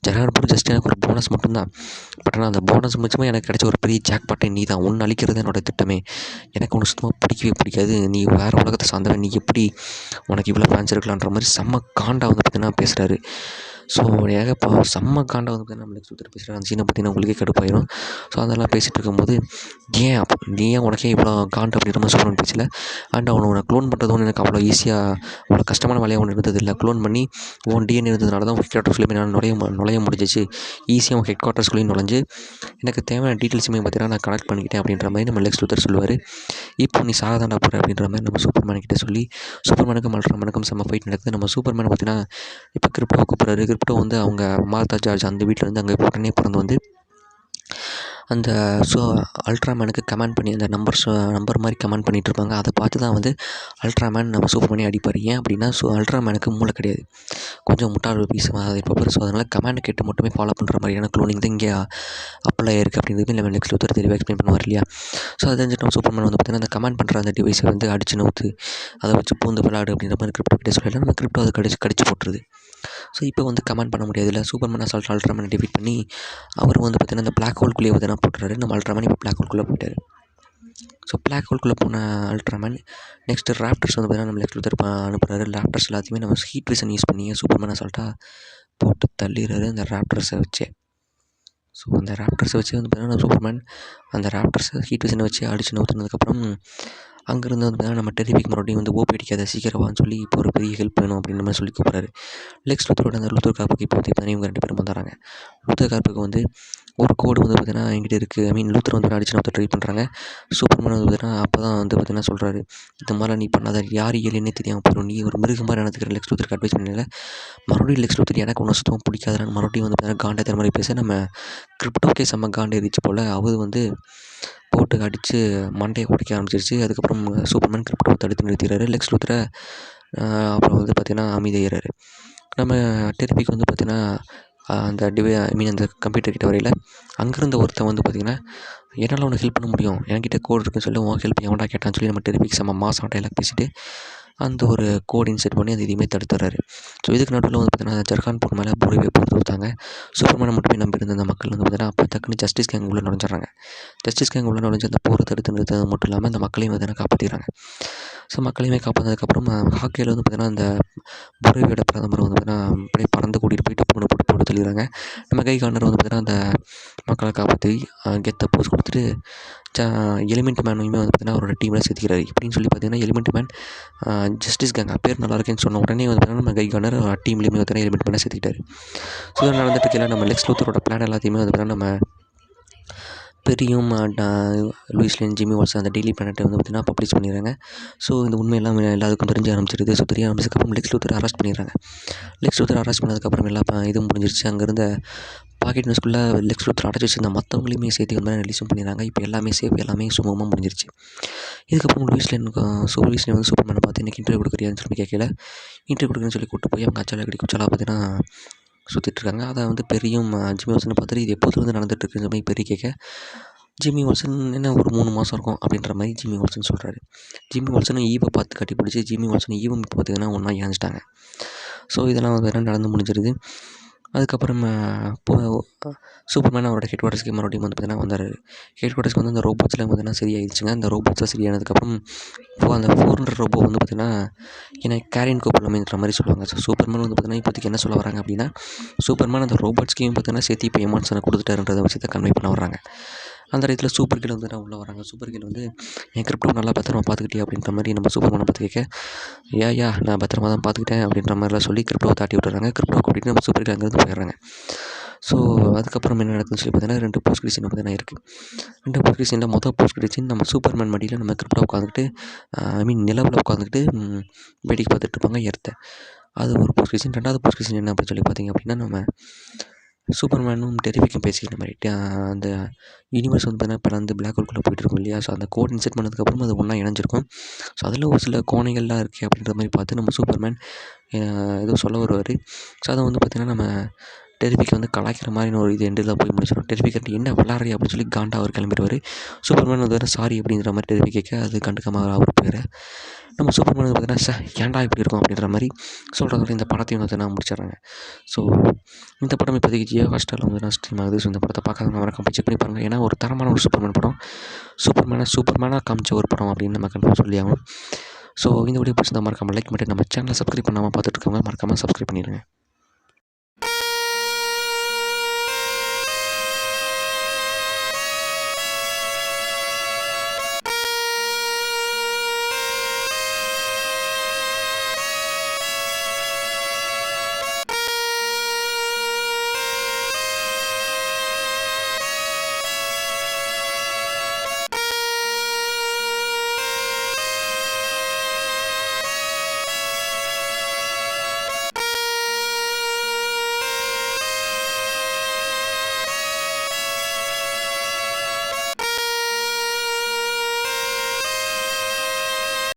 ஜர்கான்பூர் ஜஸ்ட் எனக்கு ஒரு போனஸ் மட்டும்தான். பட் ஆனால் அந்த போனஸ் முச்சமாக எனக்கு கிடைச்ச ஒரு பெரிய ஜாக்பாட்டை நீ தான், ஒன்று அழிக்கிறது என்னோட திட்டமே. எனக்கு ஒன்று சுத்தமாக பிடிக்கவே பிடிக்காது, நீ வேறு உலகத்தை சார்ந்தவன், நீ எப்படி உனக்கு இவ்வளோ ஃபேன்ஸ் இருக்கலான்ற மாதிரி செம்ம காண்டா வந்து பார்த்திங்கன்னா பேசுகிறாரு. ஸோ செம்ம காண்டா வந்து பார்த்தீங்கன்னா நம்ம லெக்ஸ் லூத்தர் பேசுகிறாரு. அந்த சீனை பார்த்தீங்கன்னா உங்களுக்கே கடுப்பாயிரும். ஸோ அதெல்லாம் பேசிகிட்டு இருக்கும்போது நீ ஏன் உனக்கே இவ்வளோ காண்ட் அப்படின்ற மாதிரி சூப்பர்மேன் பேசல. அண்ட் உன்னை க்ளோன் பண்ணுறது ஒன்று எனக்கு அவ்வளோ ஈஸியாக அவ்வளோ கஷ்டமான வேலையாக ஒன்று இருந்ததில்லை. க்ளோன் பண்ணி உன் டிஎன்ஏ இருந்ததுனால தான் ஹெட் குவார்ட்டர்ஸ்குள்ளேயுமே நான் நுழைய முடிஞ்சிச்சு. ஈஸியாக ஹெட் குவார்ட்டர்ஸ்குள்ளேயும் நுழைஞ்சு எனக்கு தேவையான டீட்டெயில்ஸுமே பார்த்தீங்கன்னா நான் கலெக்ட் பண்ணிக்கிட்டேன் அப்படின்ற மாதிரி நம்ம லெக்ஸ் லூத்தர் சொல்லுவார். இப்போ நீ சாகதாண்டா போகிற அப்படின்ற மாதிரி நம்ம சூப்பர்மேன் கிட்டே சொல்லி சூப்பர்மேனுக்கும் அல்ட்ராமேனுக்கும் செம்ம ஃபைட் நடக்குது. நம்ம சூப்பர்மேன் பார்த்தீங்கன்னா இப்போ கிரிப்டோவை கூப்பிட்றாரு. கிரிப்டோ வந்து அவங்க மார்த்தா ஜார்ஜ் அந்த வீட்டிலேருந்து அங்கே உடனே பிறந்து வந்து அந்த அல்ட்ராமேனுக்கு கமெண்ட் பண்ணி அந்த நம்பர் மாதிரி கமெண்ட் பண்ணிகிட்டு இருப்பாங்க. அதை பார்த்து தான் வந்து அல்ட்ராமேன் நம்ம சூப்பர்மேனே அடிப்பார். ஏன் அப்படின்னா அல்ட்ராமேனுக்கு மூளை கிடையாது, கொஞ்சம் முட்டாள் பீஸ் அது இப்போ. ஸோ அதனால் கமெண்ட் கேட்டு மட்டுமே ஃபாலோ பண்ணுற மாதிரியான க்ளோனிங் தான் இங்கே அப்ளை ஆயிருக்கு அப்படிங்கிறது நம்ம லெக்ஸ் லூத்தர் தெளிவாக எக்ஸ்பிளைன் பண்ணுவார் இல்லையா. ஸோ அதை தெரிஞ்சுட்டு நம்ம சூப்பர்மேன் வந்து பார்த்திங்கன்னா அந்த கமெண்ட் பண்ணுற அந்த டிவைஸை வந்து அடிச்சு நவுத்து அதை வச்சு பூந்து விளையாடு அப்படின்ற மாதிரி கிரிப்டோ கிட்டே சொல்லலாம். நம்ம கிரிப்டோ அதை கடிச்சு போட்டுருது. ஸோ இப்போ வந்து கமெண்ட் பண்ண முடியாதுல்ல. சூப்பர்மேன் அசால்ட் அல்ட்ராமேனை டிஃபீட் பண்ணி அவர் வந்து பார்த்திங்கன்னா அந்த பிளாக் ஹோல்குள்ளேயே வந்து போட்டுறாரு. நம்ம அல்ட்ராமேன் இப்போ பிளாக் ஹோல்குள்ளே போயிட்டார். ஸோ பிளாக் ஹோல்குள்ளே போன அல்ட்ராமேன் நெக்ஸ்ட்டு ராப்டர்ஸ் வந்து பார்த்திங்கன்னா நம்ம லெக்ஸ் லூத்தர் அனுப்புகிறாரு. ராப்டர்ஸ் எல்லாத்தையுமே நம்ம ஹீட் விசன் யூஸ் பண்ணி சூப்பர்மேன் அசால்ட்டாக போட்டு தள்ளிடுறாரு அந்த ராப்டர்ஸை வச்சு. ஸோ அந்த ராப்டர்ஸை வச்சு வந்து பார்த்திங்கன்னா சூப்பர்மேன் அந்த ராப்டர்ஸை ஹீட் விசனை வச்சு அடிச்சு நவுத்துனதுக்கப்புறம் அங்கேருந்து வந்து பார்த்திங்கன்னா நம்ம டெரிஃபிக் மறுபடியும் வந்து ஓபி அடிக்காத சீக்கிரமான்னு சொல்லி இப்போ ஒரு பெரிய ஹெல்ப் வேணும் அப்படின்ற மாதிரி சொல்லி கூப்பிட்றாரு. லெக்ஸ் லூத்தரோட அந்த லூத்தர் கார்ப்புக்கு இப்போ வந்து பார்த்தீங்கன்னா இவங்க 2 பேரும் வந்துடுறாங்க. லூத்தர் கார்ப்புக்கு வந்து ஒரு கோடு வந்து பார்த்திங்கன்னா என்கிட்ட இருக்குது. லூத்தர் வந்து அடிச்சு நவுத்த ட்ரை பண்ணுறாங்க. சூப்பர்மேன் வந்து பார்த்திங்கன்னா அப்போ தான் வந்து பார்த்திங்கன்னா சொல்கிறாரு, இந்த மாதிரிலாம் நீ பண்ணாத, யார் ஏலியனே தெரியாமல் போயிடும், நீ ஒரு மிருகம் மாதிரி நடந்துக்கிற லெக்ஸ் லூத்தருக்கு அட்வைஸ் பண்ணல. மறுபடியும் லெக்ஸ் லூத்தர் எனக்கு ஒன்று சுத்தமாக பிடிக்காதுன்னு மறுபடியும் வந்து பார்த்திங்கன்னா காண்டாக மாதிரி பேச நம்ம கிரிப்டோக்கே செம்ம காண்டே ரீச் போல் அவர் வந்து போட்டு அடித்து மண்டையை உடைக்க ஆரம்பிச்சிருச்சு. அதுக்கப்புறம் சூப்பர்மேன் கிரிப்டோவை தடுத்து நிறுத்திடுறாரு. லெக்ஸ் லூத்தரை அப்புறம் வந்து பார்த்திங்கன்னா அமைதியாகிறாரு. நம்ம டெரிஃபிக் வந்து பார்த்திங்கன்னா அந்த அந்த கம்ப்யூட்டர் கிட்ட வரையில் அங்கேருந்த ஒருத்தன் வந்து பார்த்திங்கன்னா என்னால் உனக்கு ஹெல்ப் பண்ண முடியும், என்கிட்ட கோட் இருக்குன்னு சொல்லி உன் ஹெல்ப் எவன்டா கேட்டான்னு சொல்லி நம்ம டெரிஃபிக் செம்ம மாதம் டைலாக் பேசிவிட்டு அந்த ஒரு கோட் இன்செட் பண்ணி அந்த இதையுமே தடுத்துறாரு. ஸோ இதுக்கு நடுவில் வந்து பார்த்திங்கன்னா ஜர்கான்பூர் மேலே போர்வை போட்டு கொடுத்தாங்க. சூப்பர்மேனை மட்டுமே நம்பியிருந்த அந்த மக்கள் வந்து பார்த்திங்கன்னா அப்போ டக்குன்னு ஜஸ்டிஸ் கேங் உள்ளே நுழைஞ்சிட்றாங்க. ஜஸ்டிஸ் கேங் உள்ளே நுழைஞ்சு அந்த போரை தடுத்து நிறுத்தது மட்டும் இல்லாமல் அந்த மக்களையும் வந்து காப்பாற்றிடுறாங்க. ஸோ மக்களையுமே காப்பாற்றினதுக்கப்புறம் ஹாக்கியில் வந்து பார்த்திங்கன்னா அந்த புரவியோட பிரதமர் வந்து பார்த்திங்கன்னா அப்படியே பறந்து கூட்டிகிட்டு போயிட்டு போட்டு தள்ளிடுறாங்க. நம்ம கை கார்னர் வந்து பார்த்திங்கன்னா அந்த மக்களை காப்பாற்றி கெத்தை போஸ் கொடுத்துட்டு எலிமெண்ட் மேனையுமே வந்து பார்த்திங்கன்னா அவரோட டீமில் சேர்த்துக்கிறாரு. இப்படின்னு சொல்லி பார்த்திங்கன்னா எலிமெண்ட் மேன் ஜஸ்டிஸ் கேங் பேர் நல்லா இருக்குன்னு சொன்ன உடனே வந்து பார்த்திங்கன்னா நம்ம கை கார்னர் டீம்லேயுமே பார்த்திங்கன்னா எலிமெண்ட் மேனை சேர்த்துக்கிட்டாரு. ஸோ இதில் நடந்துட்டு இருக்கையில் நம்ம லெக்ஸ் லூத்தரோட பிளான் எல்லாத்தையுமே வந்து பார்த்திங்கன்னா நம்ம பெரியும் லூயிஸ் லேன் ஜிம்மி வால்சன் அந்த டெய்லி பிளானட்டை வந்து பார்த்திங்கன்னா பப்ளிஷ் பண்ணிடுறாங்க. ஸோ இந்த உண்மையெல்லாம் எல்லாருக்கும் தெரிஞ்ச ஆரம்பிச்சிருது. ஸோ தெரிய ஆரம்பிச்சதுக்கப்புறம் லெக்ஸ் லூத்தரை அரெஸ்ட் பண்ணிடுறாங்க. லெக்ஸ் லூத்தரை அரெஸ்ட் பண்ணதுக்கப்புறம் இதுவும் முடிஞ்சிருச்சு. அங்கேருந்த பாக்கெட் நியூஸ்குள்ளே லெக்ஸ் லூத்தர் அடைச்சி வச்சிருந்த மற்றவங்களையுமே சேர்த்து வந்து ரிலீஸும் பண்ணிடுறாங்க. இப்போ எல்லாமே சேஃப், எல்லாமே சுமூகமாக முடிஞ்சிருச்சு. இதுக்கப்புறம் லூயிஸ் லேன் வந்து சூப்பர்மேனை பார்த்து இன்றைக்கி இன்டர்வியூ கொடுக்குறியான்னு சொல்லி கேட்கல. இன்டர்வியூ கொடுக்குறேன்னு சொல்லி கூப்பிட்டு போய் அவங்க அச்சால கடி குச்சாலாக பார்த்திங்கன்னா சுற்றிட்டுருக்காங்க. அதை வந்து பெரியும் ஜிம்மி வால்சன் பார்த்துட்டு இது எப்போதுலேருந்து நடந்துகிட்ருக்குன்ற மாதிரி பெரிய கேட்க ஜிம்மி வால்சன் என்ன ஒரு 3 மாதம் இருக்கும் அப்படின்ற மாதிரி ஜிம்மி வால்சன் சொல்கிறாரு. ஜிம்மி வால்சனும் ஈவை பார்த்து கட்டி பிடிச்சி ஜிம்மி வால்சனும் ஈவும் இப்போ பார்த்திங்கன்னா ஒன்றா இணைஞ்சிட்டாங்க. ஸோ இதெல்லாம் வந்து நடந்து முடிஞ்சிருது. அதுக்கப்புறம் சூப்பர்மேன் அவரோட ஹெட் குவார்ட்டர்ஸ்க்கு மறுபடியும் வந்து பார்த்திங்கன்னா வந்தார். ஹெட் குவார்ட்டர்ஸ்க்கு வந்து அந்த ரோபோட்ஸ்லாம் பார்த்திங்கன்னா சரியாயிடுச்சுங்க. அந்த ரோபோட்ஸ்லாம் சரியானதுக்கப்புறம் அந்த 400 ரோபோ வந்து பார்த்திங்கன்னா எனக்கு கேரின் கூப்பிடலாமேன்ற மாதிரி சொல்லுவாங்க. ஸோ சூப்பர்மேன் வந்து பார்த்திங்கன்னா இப்போதைக்கு என்ன சொல்ல வராங்க அப்படின்னா சூப்பர்மேன் அந்த ரோபோட்ஸ்க்கையும் பார்த்திங்கன்னா சேர்த்து இப்போ எமோஷனை கொடுத்துட்டாருன்றதை விஷயத்தை கன்வே பண்ண வர்றாங்க. அந்த இடத்துல சூப்பர் கீழ் வந்து உள்ளே வராங்க. சூப்பர் கீழ் வந்து என் கிரிப்டோ நல்லா பத்திரமா பார்த்துக்கிட்டே அப்படின்ற மாதிரி நம்ம சூப்பர்மேனை பார்த்து கேட்க நான் பத்திரமா தான் பார்த்துக்கிட்டேன் அப்படின்ற மாதிரிலாம் சொல்லி கிரிப்டோவை தாட்டி விட்டுறாங்க. கிரிப்டோவை கூட்டிகிட்டு நம்ம சூப்பர் கீழ் அங்கேருந்து போயிடுறாங்க. ஸோ அதுக்கப்புறம் என்ன நடக்குதுன்னு சொல்லி பார்த்திங்கன்னா 2 போஸ்ட் கிரெடிட் சீன் பார்த்திங்கன்னா இருக்குது. 2 போஸ்ட் கிரெடிட் சீனில் மொதல் போஸ்ட் கிரெடிட் சீன் நம்ம சூப்பர்மேன் மடியில் நம்ம கிரிப்டோ உட்காந்துக்கிட்டு நிலவில் உட்காந்துக்கிட்டு வேடிக்கை பார்த்துட்டு இருப்பாங்க எர்த்தை. அது ஒரு போஸ்ட் கிரெடிட் சீன். 2வது போஸ்ட் கிரெடிட் சீன் என்ன அப்படின்னு சொல்லி பார்த்திங்க அப்படின்னா நம்ம சூப்பர்மேனும் டெரிஃபிக்கும் பேசிக்கிற மாதிரி அந்த யூனிவர்ஸ் வந்து பார்த்திங்கன்னா இப்போ வந்து பிளாக் ஹோல்குள்ளே போயிட்டுருக்கும் இல்லையா. ஸோ அந்த கோட் இன்செட் பண்ணதுக்கப்புறம் அது ஒன்றா இணைஞ்சிருக்கும். ஸோ அதில் ஒரு சில கோணைகள்லாம் இருக்குது அப்படின்ற மாதிரி பார்த்து நம்ம சூப்பர்மேன் ஏதோ சொல்ல வருவார். ஸோ அதை வந்து பார்த்திங்கன்னா நம்ம டெரிஃபிக் வந்து கலாய்க்கிற மாதிரி ஒரு இது எண்டில் போய் முடிச்சிடும். டெரிஃபிக் என்ன விளாட்றீ அப்படின்னு சொல்லி காண்டா அவர் கிளம்பிடுவார். சூப்பர்மேன் வந்து வேறு சாரி அப்படின்ற மாதிரி டெரிஃபிக் கேட்க அது கண்டுக்காமல் அவர் போயிடுற நம்ம சூப்பர்மேன் வந்து பார்த்திங்கன்னா ஏன்டா இப்படி இருக்கும் அப்படின்ற மாதிரி சொல்கிறதோட இந்த படத்தையும் வந்து நான் முடிச்சிடுறாங்க. ஸோ இந்த படம் இப்போதைக்கு ஜியோ ஹாட்ஸ்டாரில் வந்து நான் ஸ்ட்ரீம் ஆகுது. ஸோ இந்த படத்தை பார்க்காதவங்க மறக்காம செக் பண்ணி பாருங்கள். ஏன்னா ஒரு தரமான ஒரு சூப்பர்மேன் படம், சூப்பர்மேனாக காமிச்ச ஒரு படம் அப்படின்னு நம்ம கண்டிப்பாக சொல்லி ஆகணும். ஸோ இந்த வீடியோ பிடிச்சிருந்தா மறக்காமல் லைக் பண்ணிட்டு நம்ம சேனலை சப்ஸ்கிரைப் பண்ணாமல் பார்த்துட்டு இருக்கவங்க மறக்காமல் சப்ஸ்கிரைப் பண்ணிடுங்க.